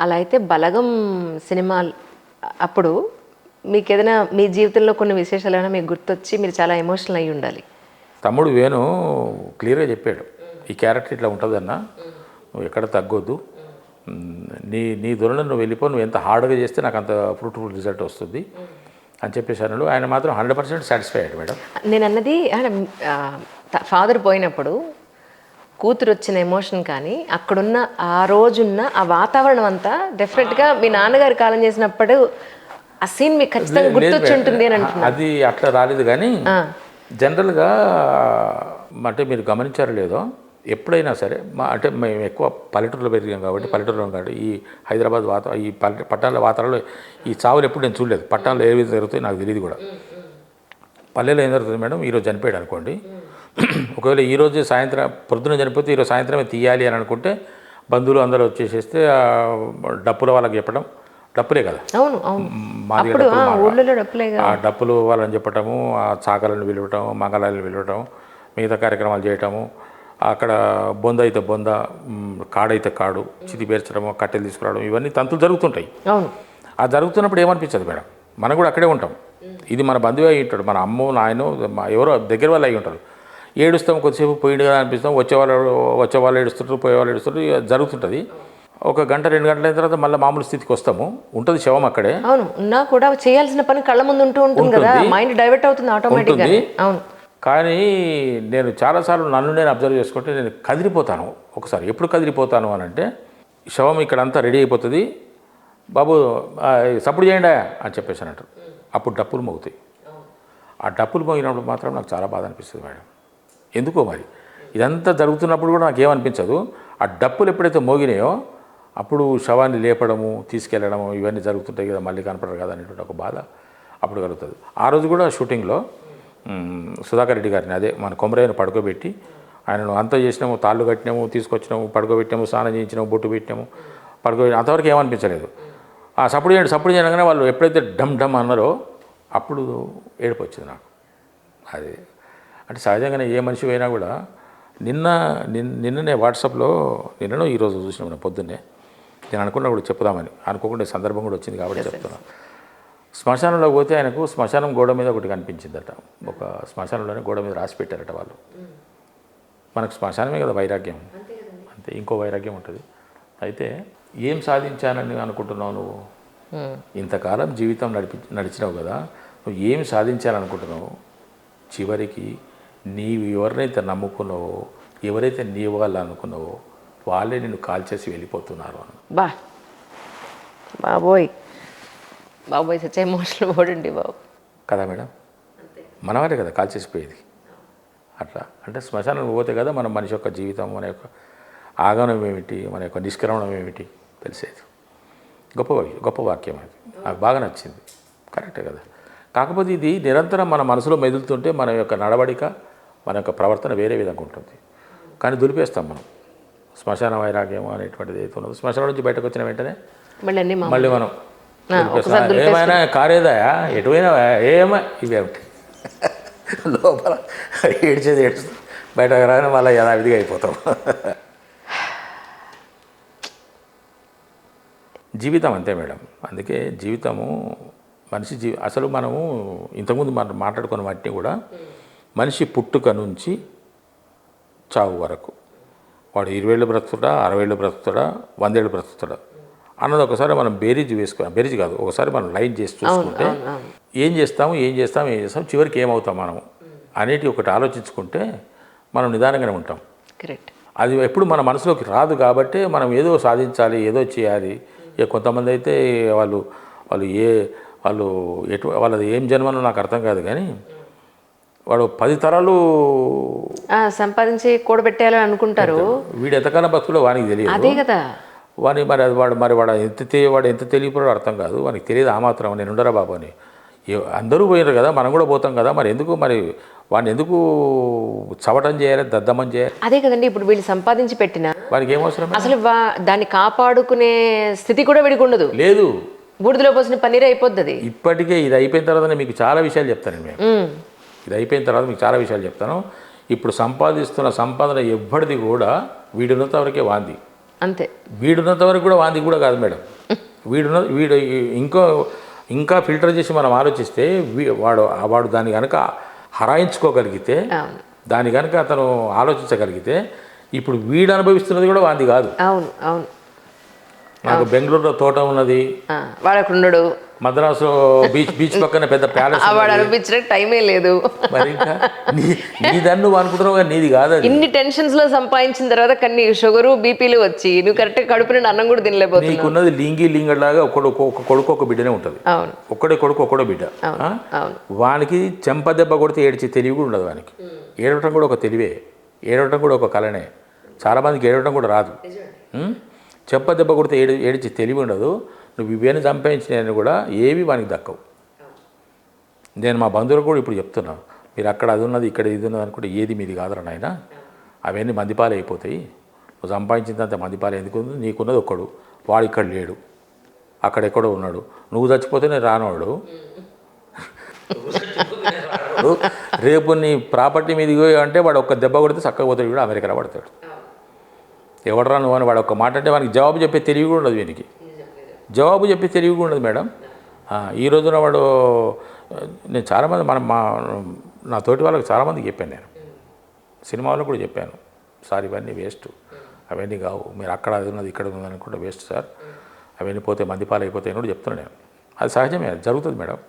అలా అయితే బలగం సినిమా అప్పుడు మీకు ఏదైనా మీ జీవితంలో కొన్ని విశేషాలు ఏమైనా మీకు గుర్తొచ్చి మీరు చాలా ఎమోషనల్ అయ్యి ఉండాలి. తమ్ముడు వేణు క్లియర్గా చెప్పాడు, ఈ క్యారెక్టర్ ఇట్లా ఉంటుందన్న, నువ్వు ఎక్కడ తగ్గొద్దు, నీ నీ దూరంలో నువ్వు వెళ్ళిపో, నువ్వు ఎంత హార్డ్గా చేస్తే నాకు అంత ఫ్రూట్ఫుల్ రిజల్ట్ వస్తుంది అని చెప్పేసి అన్నాడు. ఆయన మాత్రం 100% సాటిస్ఫై అయ్యాడు మేడం. నేను అన్నది ఫాదర్ పోయినప్పుడు కూతురు వచ్చిన ఎమోషన్ కానీ అక్కడున్న ఆ రోజున్న ఆ వాతావరణం అంతా డెఫినెట్గా మీ నాన్నగారు కాలం చేసినప్పుడు ఆ సీన్ మీకు ఖచ్చితంగా గుర్తొచ్చి ఉంటుంది అని అంటున్నాను. అది అట్లా రాలేదు కానీ జనరల్గా అంటే మీరు గమనించారో లేదో, ఎప్పుడైనా సరే అంటే మేము ఎక్కువ పల్లెటూరులో పెరిగాం కాబట్టి పల్లెటూరులో కాబట్టి ఈ హైదరాబాద్ ఈ పట్టణాల వాతావరణంలో ఈ చావులు ఎప్పుడు నేను చూడలేదు. పట్టణాల్లో ఏ విధంగా జరుగుతాయో నాకు తెలియదు కూడా. పల్లెలో ఏం జరుగుతుంది మేడం, ఈరోజు చనిపోయాడు అనుకోండి, ఒకవేళ ఈరోజు సాయంత్రం పొద్దున చనిపోతే ఈరోజు సాయంత్రమే తీయాలి అని అనుకుంటే బంధువులు అందరూ వచ్చేసేస్తే డప్పుల వాళ్ళకి చెప్పడం, డప్పులే కదా మాది ఆ డప్పులు వాళ్ళని చెప్పటము, ఆ చాకలను పిలవటం, మంగళాలను పిలవటం, మిగతా కార్యక్రమాలు చేయటము, అక్కడ బొంద అయితే బొంద, కాడైతే కాడు, చితి పేర్చడము, కట్టెలు తీసుకురావడం, ఇవన్నీ తంతులు జరుగుతుంటాయి. ఆ జరుగుతున్నప్పుడు ఏమనిపించదు మేడం, మనం కూడా అక్కడే ఉంటాం. ఇది మన బంధువు అయి ఉంటాడు, మన అమ్మో నాయనో ఎవరో దగ్గర వాళ్ళు అయి ఉంటారు. ఏడుస్తాం, కొద్దిసేపు పోయిండు కదా అనిపిస్తాం, వచ్చేవాళ్ళు ఏడుస్తుంటారు, పోయేవాళ్ళు ఏడుస్తుంటారు, జరుగుతుంటుంది. ఒక గంట 2 గంటల అయిన తర్వాత మళ్ళీ మామూలు స్థితికి వస్తాము, ఉంటుంది శవం అక్కడే. అవును, ఉన్నా కూడా చేయాల్సిన పని కళ్ళ ముందు ఉంటుంది కదా, మైండ్ డైవర్ట్ అవుతుంది ఆటోమేటిక్గా. అవును, కానీ నేను చాలాసార్లు నన్ను నేను అబ్జర్వ్ చేసుకుంటే నేను కదిలిపోతాను. ఒకసారి ఎప్పుడు కదిలిపోతాను అని అంటే, శవం ఇక్కడంతా రెడీ అయిపోతుంది, బాబు సపోర్ట్ చేయండి అని చెప్పేసి అన్నట్టు, అప్పుడు డప్పులు మోగుతాయి. ఆ డప్పులు మోగినప్పుడు మాత్రం నాకు చాలా బాధ అనిపిస్తుంది మేడం. ఎందుకో మరి ఇదంతా జరుగుతున్నప్పుడు కూడా నాకు ఏమనిపించదు. ఆ డప్పులు ఎప్పుడైతే మోగినాయో అప్పుడు శవాన్ని లేపడము, తీసుకెళ్ళడము, ఇవన్నీ జరుగుతుంటాయి కదా, మళ్ళీ కనపడరు కదా అనేటువంటి ఒక బాధ అప్పుడు కలుగుతుంది. ఆ రోజు కూడా షూటింగ్లో సుధాకర్ రెడ్డి గారిని, అదే మన కొమరయ్యను పడుకోబెట్టి ఆయనను అంతా చేసినాము, తాళ్ళు కట్టినాము, తీసుకొచ్చినాము, పడుకోబెట్టాము, స్నానం చేయించినాము, బొట్టు పెట్టినాము, అంతవరకు ఏమనిపించలేదు. ఆ సప్పుడు చేయగానే వాళ్ళు ఎప్పుడైతే డమ్ డమ్ అన్నారో అప్పుడు ఏడుపు వచ్చింది నాకు. అది అంటే సహజంగానే ఏ మనిషి అయినా కూడా నిన్ననే వాట్సాప్లో నిన్ననో ఈరోజు చూసినాం పొద్దున్నే, నేను అనుకున్నా కూడా చెప్పుదామని అనుకోకుండా సందర్భం కూడా వచ్చింది కాబట్టి చెప్తున్నాను. శ్మశానంలోకి పోతే ఆయనకు శ్మశానం గోడ మీద ఒకటి కనిపించిందట, ఒక శ్మశానంలోనే గోడ మీద రాసి పెట్టారట వాళ్ళు. మనకు శ్మశానమే కదా వైరాగ్యం, అంతే, ఇంకో వైరాగ్యం ఉంటుంది. అయితే ఏం సాధించానని అనుకుంటున్నావు నువ్వు? ఇంతకాలం జీవితం నడిచినావు కదా, నువ్వు ఏం సాధించాలనుకుంటున్నావు? చివరికి నీవు ఎవరినైతే నమ్ముకున్నావో, ఎవరైతే నీ వాళ్ళు అనుకున్నావో వాళ్ళే నిన్ను కాల్చేసి వెళ్ళిపోతున్నారు అని. బాబోయ్ సచ్ ఎమోషనల్ వర్డ్ అండి బాబు. కదా మేడం, మనవారే కదా కాల్చేసిపోయేది. అట్లా అంటే శ్మశానం పోతే కదా మన మనిషి యొక్క జీవితం, మన యొక్క ఆగమనం ఏమిటి, మన యొక్క నిష్క్రమణం ఏమిటి తెలిసేది. గొప్ప వాక్యం అది, నాకు బాగా నచ్చింది. కరెక్టే కదా. కాకపోతే ఇది నిరంతరం మన మనసులో మెదులుతుంటే మన యొక్క నడవడిక, మన యొక్క ప్రవర్తన వేరే విధంగా ఉంటుంది. కానీ దులిపేస్తాం మనం. శ్మశాన వైరాగ్యం అనేటువంటిది ఏదైతే ఉన్నదో, శ్మశానం నుంచి బయటకు వచ్చిన వెంటనే మళ్ళీ మనం ఏమైనా కారేదా, ఎటువైనా ఏమో ఇవే ఉంటాయి లోపల, ఏడ్చేది బయటకు రాగానే మళ్ళీ యథావిధిగా అయిపోతాం. జీవితం అంతే మేడం. అందుకే జీవితము మనిషి అసలు మనము ఇంతకుముందు మనం మాట్లాడుకున్న వాటిని కూడా మనిషి పుట్టుక నుంచి చావు వరకు వాడు 20 ఏళ్ళు బ్రతుకుతాడా, 60 ఏళ్ళు బ్రతుకుతాడా, 100 ఏళ్ళు బ్రతుకుతాడా అన్నది ఒకసారి మనం బేరీజ్ కాదు, ఒకసారి మనం లైన్ చేసి చూసుకుంటే ఏం చేస్తాం చివరికి ఏమవుతాం మనం అనేటి ఒకటి ఆలోచించుకుంటే మనం నిదానంగానే ఉంటాం. కరెక్ట్. అది ఎప్పుడు మన మనసులోకి రాదు కాబట్టి మనం ఏదో సాధించాలి, ఏదో చేయాలి. కొంతమంది అయితే వాళ్ళది ఏం జన్మనో నాకు అర్థం కాదు, కానీ వాడు 10 తరాలు సంపాదించి కూడబెట్టాలని అనుకుంటారు. వీడు ఎంతకాలం బతుకులో వానికి తెలియదు. అదే కదా వాడు ఎంత తెలియపోయాడో అర్థం కాదు, వానికి తెలియదు. ఆ మాత్రం నేను ఉండరా బాబు అని. అందరూ పోయినారు కదా, మనం కూడా పోతాం కదా, మరి వాడిని ఎందుకు చవటం చేయాలి, దద్దమం చేయాలి? అదే కదండి. ఇప్పుడు వీళ్ళు సంపాదించి పెట్టినా వానికి ఏమవసరం? అసలు దాన్ని కాపాడుకునే స్థితి కూడా వీడికి ఉండదు. లేదు, బూడిదలో పోసిన పన్నీరే అయిపోద్ది. ఇప్పటికే ఇది అయిపోయిన తర్వాత మీకు చాలా విషయాలు చెప్తాను. ఇది అయిపోయిన తర్వాత మీకు చాలా విషయాలు చెప్తాను. ఇప్పుడు సంపాదిస్తున్న సంపాదన ఎవ్వడిది కూడా వీడినంత వరకే వాంది. అంతే. వీడున్నంత వరకు కూడా వాంది కూడా కాదు మేడం. వీడు ఇంకా ఫిల్టర్ చేసి మనం ఆలోచిస్తే వాడు దాన్ని కనుక హరాయించుకోగలిగితే, దాన్ని కనుక అతను ఆలోచించగలిగితే, ఇప్పుడు వీడు అనుభవిస్తున్నది కూడా వాంది కాదు. అవును అవును. నాకు బెంగళూరులో తోట ఉన్నది, వాడకుండడు. మద్రాసులో బీచ్ పక్కన పెద్ద ప్యాలెస్, వాడు అనిపించడానికి టైమే లేదు. మరి ఇంకా నీ దాన్ని నువ్వు అనుకుంటున్నావు కానీ నీది కాదు అది. ఇన్ని టెన్షన్స్ లో సంపాదించిన తర్వాత కానీ షుగరు బీపీలు వచ్చి నువ్వు కరెక్ట్ కడుపు నుండి అన్నం కూడా తినలేకపోతున్నావు. నీకున్నది లింగలాగా ఒక కొడుకు ఒక బిడ్డనే ఉంటుంది. అవును. ఒక్కడే కొడుకు ఒక్కడో బిడ్డ. వానికి చెంప దెబ్బ కొడితే ఏడ్చి తెలివి కూడా ఉండదు. వానికి ఏడవటం కూడా ఒక తెలివే, ఏడవటం కూడా ఒక కళనే. చాలామందికి ఏడవటం కూడా రాదు. చెంప దెబ్బ కొడితే ఏడిచి తెలివి ఉండదు. నువ్వు ఇవేని సంపాదించినవి కూడా ఏవి వానికి దక్కవు. నేను మా బంధువులకు కూడా ఇప్పుడు చెప్తున్నాను, మీరు అక్కడ అది ఉన్నది ఇక్కడ ఇది ఉన్నది అనుకుంటే ఏది మీది కాదురా నాయన, అవన్నీ మందిపాలు అయిపోతాయి. నువ్వు సంపాదించినంత మందిపాలు ఎందుకు ఉంది? నీకున్నది ఒక్కడు, వాడు ఇక్కడ లేడు, అక్కడెక్కడో ఉన్నాడు. నువ్వు చచ్చిపోతే నేను రానవాడు. రేపు నీ ప్రాపర్టీ మీది అంటే వాడు ఒక్క దెబ్బ కొడితే చక్కగా పోతాడు, కూడా అమెరికాలో పడతాడు. ఎవడరా నువ్వు అని వాడు ఒక్క మాట అంటే వానికి జవాబు చెప్పే తెలివి కూడా ఉండదు. వీనికి జవాబు చెప్పే తెలివి కూడా ఉండదు మేడం. ఈ రోజున వాడు, నేను చాలామంది నా తోటి వాళ్ళకి చాలామందికి చెప్పాను, నేను సినిమా వాళ్ళకి కూడా చెప్పాను, సార్ ఇవన్నీ వేస్ట్, అవన్నీ కావు, మీరు అక్కడ అది ఉన్నది ఇక్కడ ఉన్నది అనుకుంటే వేస్ట్ సార్, అవన్నీ పోతే మందిపాలు అయిపోతాయని కూడా చెప్తున్నాను నేను. అది సహజమే, అది జరుగుతుంది మేడం.